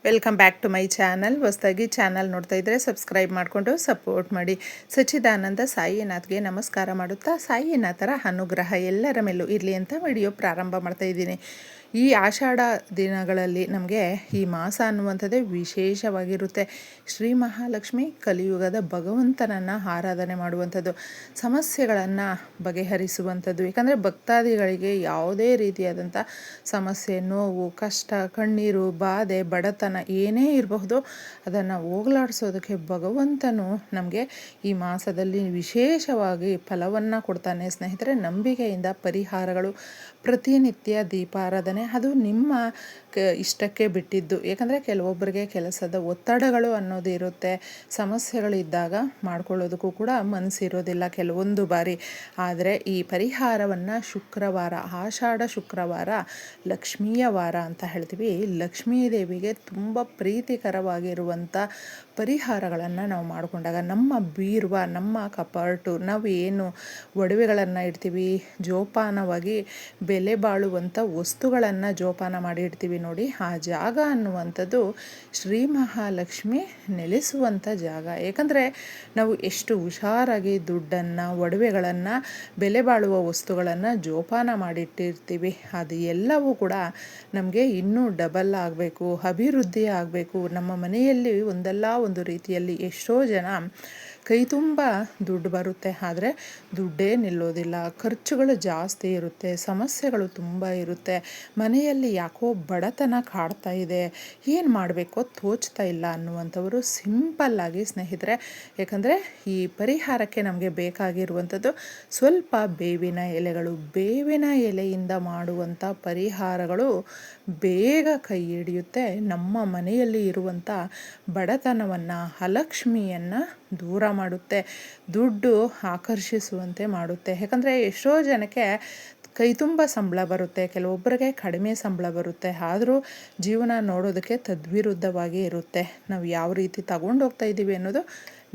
Welcome back to my channel. ಹೊಸದಾಗಿ channel ನೋಡ್ತಾ ಇದ್ದರೆ ಸಬ್ಸ್ಕ್ರೈಬ್ ಮಾಡಿಕೊಂಡು ಸಪೋರ್ಟ್ ಮಾಡಿ. ಸಚ್ಚಿದಾನಂದ ಸಾಯಿನಾಥ್ಗೆ ನಮಸ್ಕಾರ ಮಾಡುತ್ತಾ ಸಾಯಿನಾಥರ ಅನುಗ್ರಹ ಎಲ್ಲರ ಮೇಲೂ ಇರಲಿ ಅಂತ ವಿಡಿಯೋ ಪ್ರಾರಂಭ ಮಾಡ್ತಾ ಇದ್ದೀನಿ. ಈ ಆಷಾಢ ದಿನಗಳಲ್ಲಿ ನಮಗೆ ಈ ಮಾಸ ಅನ್ನುವಂಥದ್ದೇ ವಿಶೇಷವಾಗಿರುತ್ತೆ. ಶ್ರೀ ಮಹಾಲಕ್ಷ್ಮಿ ಕಲಿಯುಗದ ಭಗವಂತನನ್ನು ಆರಾಧನೆ ಮಾಡುವಂಥದ್ದು, ಸಮಸ್ಯೆಗಳನ್ನು ಬಗೆಹರಿಸುವಂಥದ್ದು. ಯಾಕಂದರೆ ಭಕ್ತಾದಿಗಳಿಗೆ ಯಾವುದೇ ರೀತಿಯಾದಂಥ ಸಮಸ್ಯೆ, ನೋವು, ಕಷ್ಟ, ಕಣ್ಣೀರು, ಬಾಧೆ, ಬಡತನ ಏನೇ ಇರಬಹುದು ಅದನ್ನು ಹೋಗಲಾಡಿಸೋದಕ್ಕೆ ಭಗವಂತನು ನಮಗೆ ಈ ಮಾಸದಲ್ಲಿ ವಿಶೇಷವಾಗಿ ಫಲವನ್ನು ಕೊಡ್ತಾನೆ. ಸ್ನೇಹಿತರೆ, ನಂಬಿಕೆಯಿಂದ ಪರಿಹಾರಗಳು, ಪ್ರತಿನಿತ್ಯ ದೀಪಾರಾಧನೆ ಅದು ನಿಮ್ಮ ಇಷ್ಟಕ್ಕೆ ಬಿಟ್ಟಿದ್ದು. ಯಾಕಂದರೆ ಕೆಲವೊಬ್ಬರಿಗೆ ಕೆಲಸದ ಒತ್ತಡಗಳು ಅನ್ನೋದು ಇರುತ್ತೆ, ಸಮಸ್ಯೆಗಳಿದ್ದಾಗ ಮಾಡ್ಕೊಳ್ಳೋದಕ್ಕೂ ಕೂಡ ಮನಸ್ಸಿರೋದಿಲ್ಲ ಕೆಲವೊಂದು ಬಾರಿ. ಆದರೆ ಈ ಪರಿಹಾರವನ್ನು ಶುಕ್ರವಾರ, ಆಷಾಢ ಶುಕ್ರವಾರ ಲಕ್ಷ್ಮೀಯ ವಾರ ಅಂತ ಹೇಳ್ತೀವಿ, ಲಕ್ಷ್ಮೀ ದೇವಿಗೆ ತುಂಬ ಪ್ರೀತಿಕರವಾಗಿರುವಂಥ ಪರಿಹಾರಗಳನ್ನು ನಾವು ಮಾಡಿಕೊಂಡಾಗ ನಮ್ಮ ಬೀರುವ, ನಮ್ಮ ಕಪಾಟು, ನಾವು ಏನು ಒಡವೆಗಳನ್ನು ಇಡ್ತೀವಿ, ಜೋಪಾನವಾಗಿ ಬೆಲೆ ಬಾಳುವಂಥ ವಸ್ತುಗಳನ್ನು ಜೋಪಾನ ಮಾಡಿ ಇಡ್ತೀವಿ ನೋಡಿ, ಆ ಜಾಗ ಅನ್ನುವಂಥದ್ದು ಶ್ರೀ ಮಹಾಲಕ್ಷ್ಮಿ ನೆಲೆಸುವಂಥ ಜಾಗ. ಏಕೆಂದರೆ ನಾವು ಎಷ್ಟು ಹುಷಾರಾಗಿ ದುಡ್ಡನ್ನು, ಒಡವೆಗಳನ್ನು, ಬೆಲೆ ಬಾಳುವ ವಸ್ತುಗಳನ್ನು ಜೋಪಾನ ಮಾಡಿಟ್ಟಿರ್ತೀವಿ, ಅದು ಎಲ್ಲವೂ ಕೂಡ ನಮಗೆ ಇನ್ನೂ ಡಬಲ್ ಆಗಬೇಕು, ಅಭಿವೃದ್ಧಿ ಆಗಬೇಕು. ನಮ್ಮ ಮನೆಯಲ್ಲಿ ಒಂದಲ್ಲ ಒಂದು ರೀತಿಯಲ್ಲಿ ಎಷ್ಟೋ ಜನ ಕೈ ತುಂಬ ದುಡ್ಡು ಬರುತ್ತೆ, ಆದರೆ ದುಡ್ಡೇ ನಿಲ್ಲೋದಿಲ್ಲ, ಖರ್ಚುಗಳು ಜಾಸ್ತಿ ಇರುತ್ತೆ, ಸಮಸ್ಯೆಗಳು ತುಂಬ ಇರುತ್ತೆ, ಮನೆಯಲ್ಲಿ ಯಾಕೋ ಬಡತನ ಕಾಡ್ತಾ ಇದೆ, ಏನು ಮಾಡಬೇಕೋ ತೋಚ್ತಾ ಇಲ್ಲ ಅನ್ನುವಂಥವರು ಸಿಂಪಲ್ಲಾಗಿ ಸ್ನೇಹಿತರೆ, ಯಾಕಂದರೆ ಈ ಪರಿಹಾರಕ್ಕೆ ನಮಗೆ ಬೇಕಾಗಿರುವಂಥದ್ದು ಸ್ವಲ್ಪ ಬೇವಿನ ಎಲೆಗಳು. ಬೇವಿನ ಎಲೆಯಿಂದ ಮಾಡುವಂಥ ಪರಿಹಾರಗಳು ಬೇಗ ಕೈ ಹಿಡಿಯುತ್ತೆ, ನಮ್ಮ ಮನೆಯಲ್ಲಿ ಇರುವಂಥ ಬಡತನವನ್ನು, ಅಲಕ್ಷ್ಮಿಯನ್ನು ದೂರ ಮಾಡುತ್ತೆ, ದುಡ್ಡು ಆಕರ್ಷಿಸುವಂತೆ ಮಾಡುತ್ತೆ. ಯಾಕಂದರೆ ಎಷ್ಟೋ ಜನಕ್ಕೆ ಕೈ ತುಂಬ ಸಂಬಳ ಬರುತ್ತೆ, ಕೆಲವೊಬ್ಬರಿಗೆ ಕಡಿಮೆ ಸಂಬಳ ಬರುತ್ತೆ, ಆದರೂ ಜೀವನ ನೋಡೋದಕ್ಕೆ ತದ್ವಿರುದ್ಧವಾಗಿ ಇರುತ್ತೆ. ನಾವು ಯಾವ ರೀತಿ ತಗೊಂಡು ಹೋಗ್ತಾ ಇದ್ದೀವಿ ಅನ್ನೋದು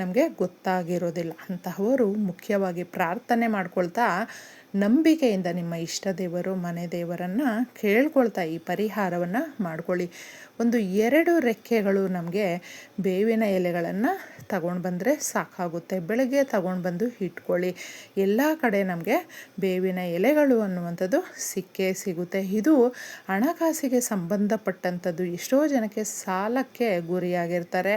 ನಮಗೆ ಗೊತ್ತಾಗಿರೋದಿಲ್ಲ. ಅಂತಹವರು ಮುಖ್ಯವಾಗಿ ಪ್ರಾರ್ಥನೆ ಮಾಡ್ಕೊಳ್ತಾ, ನಂಬಿಕೆಯಿಂದ ನಿಮ್ಮ ಇಷ್ಟ ದೇವರು, ಮನೆ ದೇವರನ್ನು ಕೇಳ್ಕೊಳ್ತಾ ಈ ಪರಿಹಾರವನ್ನು ಮಾಡ್ಕೊಳ್ಳಿ. ಒಂದು 2 ರೆಕ್ಕೆಗಳು ನಮಗೆ ಬೇವಿನ ಎಲೆಗಳನ್ನು ತಗೊಂಡು ಬಂದರೆ ಸಾಕಾಗುತ್ತೆ. ಬೆಳಗ್ಗೆ ತಗೊಂಡು ಬಂದು ಇಟ್ಕೊಳ್ಳಿ. ಎಲ್ಲ ಕಡೆ ನಮಗೆ ಬೇವಿನ ಎಲೆಗಳು ಅನ್ನುವಂಥದ್ದು ಸಿಕ್ಕೇ ಸಿಗುತ್ತೆ. ಇದು ಹಣಕಾಸಿಗೆ ಸಂಬಂಧಪಟ್ಟಂಥದ್ದು. ಎಷ್ಟೋ ಜನಕ್ಕೆ ಸಾಲಕ್ಕೆ ಗುರಿಯಾಗಿರ್ತಾರೆ,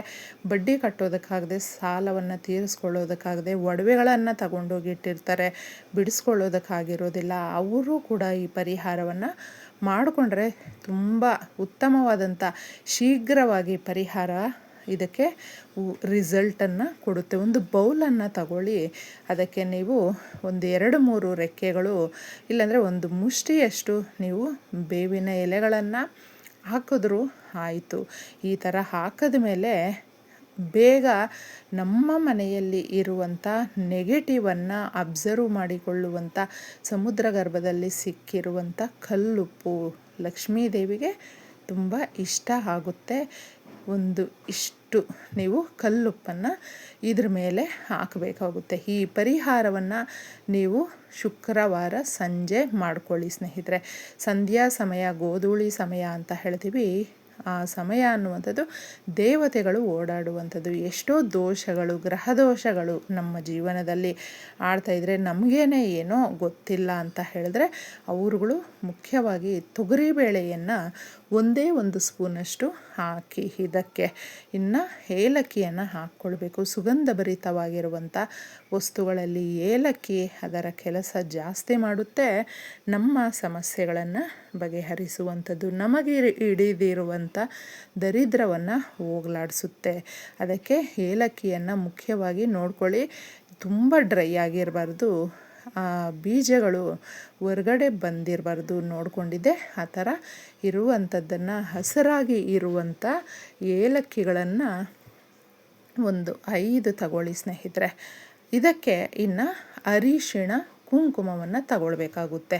ಬಡ್ಡಿ ಕಟ್ಟೋದಕ್ಕಾಗದೆ, ಸಾಲವನ್ನು ತೀರಿಸ್ಕೊಳ್ಳೋದಕ್ಕಾಗದೆ, ಒಡವೆಗಳನ್ನು ತಗೊಂಡೋಗಿಟ್ಟಿರ್ತಾರೆ, ಬಿಡಿಸ್ಕೊಳ್ಳೋದಕ್ಕಾಗಿರೋದಿಲ್ಲ. ಅವರು ಕೂಡ ಈ ಪರಿಹಾರವನ್ನು ಮಾಡಿಕೊಂಡ್ರೆ ತುಂಬ ಉತ್ತಮವಾದಂಥ, ಶೀಘ್ರವಾಗಿ ಪರಿಹಾರ ಇದಕ್ಕೆ ರಿಸಲ್ಟನ್ನು ಕೊಡುತ್ತೆ. ಒಂದು ಬೌಲನ್ನು ತಗೊಳ್ಳಿ, ಅದಕ್ಕೆ ನೀವು ಒಂದು 2-3 ರೆಕ್ಕೆಗಳು, ಇಲ್ಲಾಂದರೆ ಒಂದು ಮುಷ್ಟಿಯಷ್ಟು ನೀವು ಬೇವಿನ ಎಲೆಗಳನ್ನು ಹಾಕಿದ್ರೂ ಆಯಿತು. ಈ ಥರ ಹಾಕಿದ ಮೇಲೆ ಬೇಗ ನಮ್ಮ ಮನೆಯಲ್ಲಿ ಇರುವಂಥ ನೆಗೆಟಿವನ್ನು ಅಬ್ಸರ್ವ್ ಮಾಡಿಕೊಳ್ಳುವಂಥ, ಸಮುದ್ರ ಗರ್ಭದಲ್ಲಿ ಸಿಕ್ಕಿರುವಂಥ ಕಲ್ಲುಪ್ಪು ಲಕ್ಷ್ಮೀ ದೇವಿಗೆ ತುಂಬ ಇಷ್ಟ ಆಗುತ್ತೆ. ಒಂದು ಇಷ್ಟು ನೀವು ಕಲ್ಲುಪ್ಪನ್ನು ಇದ್ರ ಮೇಲೆ ಹಾಕಬೇಕಾಗುತ್ತೆ. ಈ ಪರಿಹಾರವನ್ನು ನೀವು ಶುಕ್ರವಾರ ಸಂಜೆ ಮಾಡ್ಕೊಳ್ಳಿ ಸ್ನೇಹಿತರೆ. ಸಂಧ್ಯಾ ಸಮಯ, ಗೋಧೂಳಿ ಸಮಯ ಅಂತ ಹೇಳ್ತೀವಿ, ಆ ಸಮಯ ಅನ್ನುವಂಥದ್ದು ದೇವತೆಗಳು ಓಡಾಡುವಂಥದ್ದು. ಎಷ್ಟೋ ದೋಷಗಳು, ಗ್ರಹ ದೋಷಗಳು ನಮ್ಮ ಜೀವನದಲ್ಲಿ ಆಡ್ತಾಯಿದ್ರೆ ನಮಗೇನೆ ಏನೋ ಗೊತ್ತಿಲ್ಲ ಅಂತ ಹೇಳಿದ್ರೆ, ಅವರುಗಳು ಮುಖ್ಯವಾಗಿ ತೊಗರಿಬೇಳೆಯನ್ನು ಒಂದೇ 1 ಸ್ಪೂನಷ್ಟು ಹಾಕಿ, ಇದಕ್ಕೆ ಇನ್ನು ಏಲಕ್ಕಿಯನ್ನು ಹಾಕ್ಕೊಳ್ಬೇಕು. ಸುಗಂಧಭರಿತವಾಗಿರುವಂಥ ವಸ್ತುಗಳಲ್ಲಿ ಏಲಕ್ಕಿ ಅದರ ಕೆಲಸ ಜಾಸ್ತಿ ಮಾಡುತ್ತೆ, ನಮ್ಮ ಸಮಸ್ಯೆಗಳನ್ನು ಬಗೆಹರಿಸುವಂಥದ್ದು, ನಮಗೆ ಹಿಡಿದಿರುವಂಥ ದರಿದ್ರವನ್ನು ಹೋಗಲಾಡಿಸುತ್ತೆ. ಅದಕ್ಕೆ ಏಲಕ್ಕಿಯನ್ನು ಮುಖ್ಯವಾಗಿ ನೋಡ್ಕೊಳ್ಳಿ, ತುಂಬ ಡ್ರೈ ಆಗಿರಬಾರ್ದು, ಬೀಜಗಳು ಹೊರಗಡೆ ಬಂದಿರಬಾರ್ದು, ನೋಡಿಕೊಂಡಿದ್ದೆ ಆ ಥರ ಇರುವಂಥದ್ದನ್ನು, ಹಸಿರಾಗಿ ಇರುವಂಥ ಏಲಕ್ಕಿಗಳನ್ನು ಒಂದು 5 ತಗೊಳ್ಳಿ ಸ್ನೇಹಿತರೆ. ಇದಕ್ಕೆ ಇನ್ನು ಅರಿಶಿಣ, ಕುಂಕುಮವನ್ನು ತಗೊಳ್ಬೇಕಾಗುತ್ತೆ.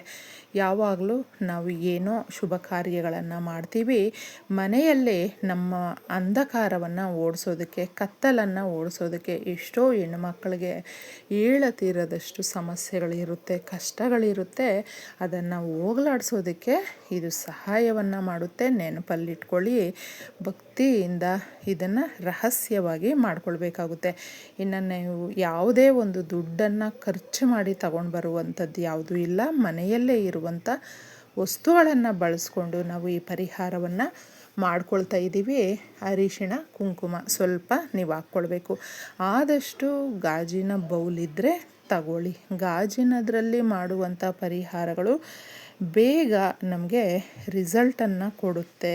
ಯಾವಾಗಲೂ ನಾವು ಏನೋ ಶುಭ ಕಾರ್ಯಗಳನ್ನು ಮಾಡ್ತೀವಿ, ಮನೆಯಲ್ಲೇ ನಮ್ಮ ಅಂಧಕಾರವನ್ನು ಓಡಿಸೋದಕ್ಕೆ, ಕತ್ತಲನ್ನು ಓಡಿಸೋದಕ್ಕೆ ಎಷ್ಟೋ ಹೆಣ್ಣುಮಕ್ಕಳಿಗೆ ಹೇಳತೀರದಷ್ಟು ಸಮಸ್ಯೆಗಳಿರುತ್ತೆ, ಕಷ್ಟಗಳಿರುತ್ತೆ. ಅದನ್ನು ಹೋಗಲಾಡಿಸೋದಕ್ಕೆ ಇದು ಸಹಾಯವನ್ನು ಮಾಡುತ್ತೆ. ನೆನಪಲ್ಲಿಟ್ಕೊಳ್ಳಿ, ಭಕ್ತಿಯಿಂದ ಇದನ್ನು ರಹಸ್ಯವಾಗಿ ಮಾಡ್ಕೊಳ್ಬೇಕಾಗುತ್ತೆ. ಇನ್ನು ನೀವು ಯಾವುದೇ ಒಂದು ದುಡ್ಡನ್ನು ಖರ್ಚು ಮಾಡಿ ತಗೊಂಡು ಬರುವಂಥದ್ದು ಯಾವುದೂ ಇಲ್ಲ. ಮನೆಯಲ್ಲೇ ಇರುವಂಥ ವಸ್ತುಗಳನ್ನು ಬಳಸ್ಕೊಂಡು ನಾವು ಈ ಪರಿಹಾರವನ್ನು ಮಾಡ್ಕೊಳ್ತಾ ಇದ್ದೀವಿ. ಅರಿಶಿಣ ಕುಂಕುಮ ಸ್ವಲ್ಪ ನೀವು ಹಾಕ್ಕೊಳ್ಬೇಕು. ಆದಷ್ಟು ಗಾಜಿನ ಬೌಲಿದ್ದರೆ ತಗೊಳ್ಳಿ. ಗಾಜಿನದರಲ್ಲಿ ಮಾಡುವಂಥ ಪರಿಹಾರಗಳು ಬೇಗ ನಮಗೆ ರಿಸಲ್ಟನ್ನು ಕೊಡುತ್ತೆ,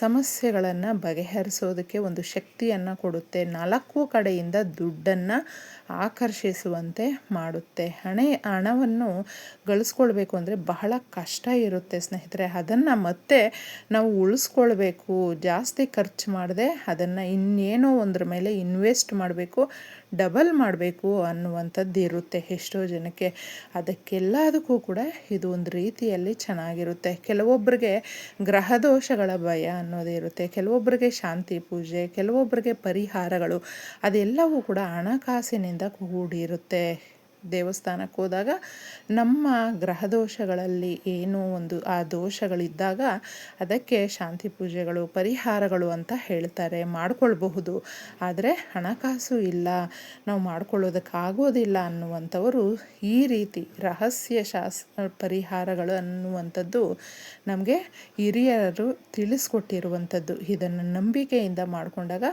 ಸಮಸ್ಯೆಗಳನ್ನು ಬಗೆಹರಿಸೋದಕ್ಕೆ ಒಂದು ಶಕ್ತಿಯನ್ನು ಕೊಡುತ್ತೆ, 4 ಕಡೆಯಿಂದ ದುಡ್ಡನ್ನು ಆಕರ್ಷಿಸುವಂತೆ ಮಾಡುತ್ತೆ. ಹಣವನ್ನು ಗಳಿಸ್ಕೊಳ್ಬೇಕು ಅಂದರೆ ಬಹಳ ಕಷ್ಟ ಇರುತ್ತೆ ಸ್ನೇಹಿತರೆ. ಅದನ್ನು ಮತ್ತೆ ನಾವು ಉಳಿಸ್ಕೊಳ್ಬೇಕು, ಜಾಸ್ತಿ ಖರ್ಚು ಮಾಡದೆ ಅದನ್ನು ಇನ್ನೇನೋ ಒಂದ್ರ ಮೇಲೆ ಇನ್ವೆಸ್ಟ್ ಮಾಡಬೇಕು, ಡಬಲ್ ಮಾಡಬೇಕು ಅನ್ನುವಂಥದ್ದು ಇರುತ್ತೆ ಎಷ್ಟೋ ಜನಕ್ಕೆ. ಅದಕ್ಕೆಲ್ಲದಕ್ಕೂ ಕೂಡ ಇದು ಒಂದು ರೀತಿಯಲ್ಲಿ ಚೆನ್ನಾಗಿರುತ್ತೆ. ಕೆಲವೊಬ್ಬರಿಗೆ ಗ್ರಹದೋಷಗಳ ಭಯ ಅನ್ನೋದೇ ಇರುತ್ತೆ, ಕೆಲವೊಬ್ಬರಿಗೆ ಶಾಂತಿ ಪೂಜೆ, ಕೆಲವೊಬ್ಬರಿಗೆ ಪರಿಹಾರಗಳು, ಅದೆಲ್ಲವೂ ಕೂಡ ಹಣಕಾಸಿನಿಂದ ಕೂಡಿರುತ್ತೆ. ದೇವಸ್ಥಾನಕ್ಕೆ ಹೋದಾಗ ನಮ್ಮ ಗ್ರಹದೋಷಗಳಲ್ಲಿ ಏನೋ ಒಂದು ಆ ದೋಷಗಳಿದ್ದಾಗ ಅದಕ್ಕೆ ಶಾಂತಿ ಪೂಜೆಗಳು, ಪರಿಹಾರಗಳು ಅಂತ ಹೇಳ್ತಾರೆ, ಮಾಡ್ಕೊಳ್ಬಹುದು. ಆದರೆ ಹಣಕಾಸು ಇಲ್ಲ, ನಾವು ಮಾಡ್ಕೊಳ್ಳೋದಕ್ಕಾಗೋದಿಲ್ಲ ಅನ್ನುವಂಥವರು ಈ ರೀತಿ ರಹಸ್ಯ ಪರಿಹಾರಗಳು ಅನ್ನುವಂಥದ್ದು ನಮಗೆ ಹಿರಿಯರು ತಿಳಿಸ್ಕೊಟ್ಟಿರುವಂಥದ್ದು. ಇದನ್ನು ನಂಬಿಕೆಯಿಂದ ಮಾಡಿಕೊಂಡಾಗ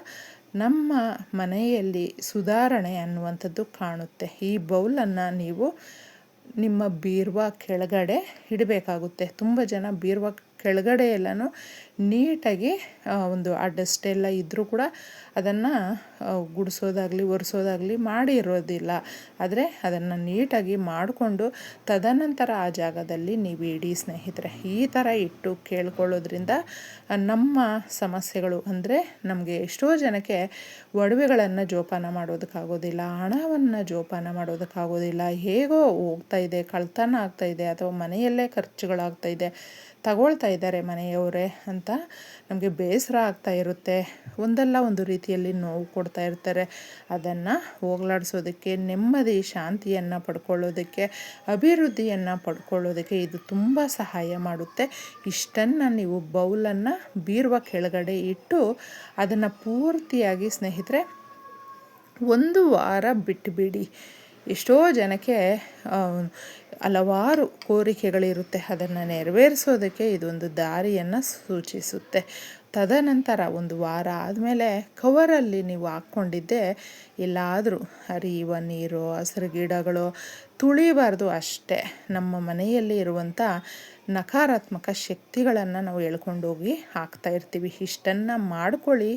ನಮ್ಮ ಮನೆಯಲ್ಲಿ ಸುಧಾರಣೆ ಅನ್ನುವಂಥದ್ದು ಕಾಣುತ್ತೆ. ಈ ಬೌಲನ್ನು ನೀವು ನಿಮ್ಮ ಬೀರುವಾ ಕೆಳಗಡೆ ಇಡಬೇಕಾಗುತ್ತೆ. ತುಂಬ ಜನ ಬೀರುವಾ ಕೆಳಗಡೆ ಎಲ್ಲನೂ ನೀಟಾಗಿ ಒಂದು ಆ ಡಸ್ಟ್ ಎಲ್ಲ ಇದ್ದರೂ ಕೂಡ ಅದನ್ನು ಗುಡಿಸೋದಾಗಲಿ ಒರೆಸೋದಾಗಲಿ ಮಾಡಿರೋದಿಲ್ಲ. ಆದರೆ ಅದನ್ನು ನೀಟಾಗಿ ಮಾಡಿಕೊಂಡು ತದನಂತರ ಆ ಜಾಗದಲ್ಲಿ ನೀವು ಇಡಿ ಸ್ನೇಹಿತರೆ. ಈ ಥರ ಇಟ್ಟು ಕೇಳ್ಕೊಳ್ಳೋದ್ರಿಂದ ನಮ್ಮ ಸಮಸ್ಯೆಗಳು ಅಂದರೆ ನಮಗೆ ಎಷ್ಟೋ ಜನಕ್ಕೆ ಒಡವೆಗಳನ್ನು ಜೋಪಾನ ಮಾಡೋದಕ್ಕಾಗೋದಿಲ್ಲ, ಹಣವನ್ನು ಜೋಪಾನ ಮಾಡೋದಕ್ಕಾಗೋದಿಲ್ಲ, ಹೇಗೋ ಹೋಗ್ತಾಯಿದೆ, ಕಳ್ತನ ಆಗ್ತಾಯಿದೆ ಅಥವಾ ಮನೆಯಲ್ಲೇ ಖರ್ಚುಗಳಾಗ್ತಾಯಿದೆ, ತಗೊಳ್ತಾ ಇದ್ದಾರೆ ಮನೆಯವರೇ ಅಂತ ನಮಗೆ ಬೇಸರ ಆಗ್ತಾ ಇರುತ್ತೆ. ಒಂದಲ್ಲ ಒಂದು ರೀತಿಯಲ್ಲಿ ನೋವು ಕೊಡ್ತಾ ಇರ್ತಾರೆ. ಅದನ್ನು ಹೋಗಲಾಡಿಸೋದಕ್ಕೆ, ನೆಮ್ಮದಿ ಶಾಂತಿಯನ್ನು ಪಡ್ಕೊಳ್ಳೋದಕ್ಕೆ, ಅಭಿವೃದ್ಧಿಯನ್ನು ಪಡ್ಕೊಳ್ಳೋದಕ್ಕೆ ಇದು ತುಂಬ ಸಹಾಯ ಮಾಡುತ್ತೆ. ಇಷ್ಟನ್ನು ನೀವು ಬೌಲನ್ನು ಬೀರುವ ಕೆಳಗಡೆ ಇಟ್ಟು ಅದನ್ನು ಪೂರ್ತಿಯಾಗಿ ಸ್ನೇಹಿತರೆ 1 ವಾರ ಬಿಟ್ಟುಬಿಡಿ. ಎಷ್ಟೋ ಜನಕ್ಕೆ ಹಲವಾರು ಕೋರಿಕೆಗಳಿರುತ್ತೆ, ಅದನ್ನು ನೆರವೇರಿಸೋದಕ್ಕೆ ಇದೊಂದು ದಾರಿಯನ್ನು ಸೂಚಿಸುತ್ತೆ. ತದನಂತರ 1 ವಾರ ಆದಮೇಲೆ ಕವರಲ್ಲಿ ನೀವು ಹಾಕ್ಕೊಂಡಿದ್ದೆ ಎಲ್ಲಾದರೂ ಹರಿಯುವ ನೀರು, ಹಸಿರು ಗಿಡಗಳು ತುಳಿಬಾರ್ದು ಅಷ್ಟೇ. ನಮ್ಮ ಮನೆಯಲ್ಲಿ ಇರುವಂಥ ನಕಾರಾತ್ಮಕ ಶಕ್ತಿಗಳನ್ನು ನಾವು ಎಳ್ಕೊಂಡೋಗಿ ಹಾಕ್ತಾ ಇರ್ತೀವಿ. ಇಷ್ಟನ್ನು ಮಾಡ್ಕೊಳ್ಳಿ,